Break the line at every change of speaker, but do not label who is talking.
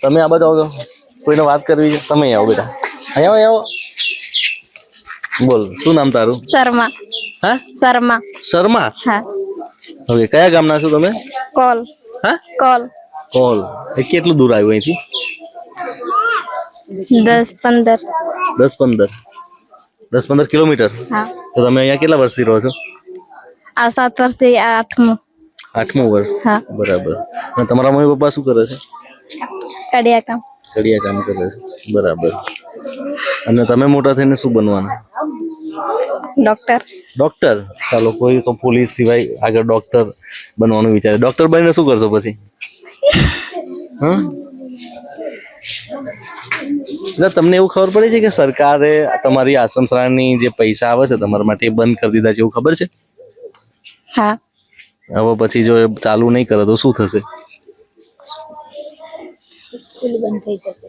તમે આ બાજુ આવો, કોઈને વાત કરવી છે? તમે આવો બેટા, અહીંયા આવો. બોલ, શું નામ તારું?
શર્મા.
હા,
શર્મા.
શર્મા.
હા.
ઓકે, કયા ગામના છો તમે?
કોલ.
હા,
કોલ.
કોલ. એ કેટલું દૂર આવ્યું અહીંથી?
10-15.
10-15 કિલોમીટર.
હા.
તો તમે અહીંયા કેટલા વર્ષથી રહો છો?
આ 7 વર્ષથી આ 8મું.
8મું વર્ષ.
હા.
બરાબર. અને તમારા મમ્મી પપ્પા શું કરે છે?
કડિયા કામ.
કડિયા કામ કરે છે. બરાબર. અને તમે મોટા થઈને શું બનવાના?
ડોક્ટર.
ડોક્ટર. ચાલો, કોઈ તો પોલીસ સિવાય આગળ ડોક્ટર બનવાનું વિચારે. ડોક્ટર બનીને શું કરશો પછી? હા, એટલે તમને એવું ખબર પડી છે કે સરકારે તમારી આશ્રમ શાળાની જે પૈસા આવે છે તમારા માટે એ બંધ કરી દીધા છે, એવું ખબર છે?
હા.
હવે પછી જો એ ચાલુ નહીં કરે તો શું થશે?
સ્કૂલ બંધ થઈ જશે.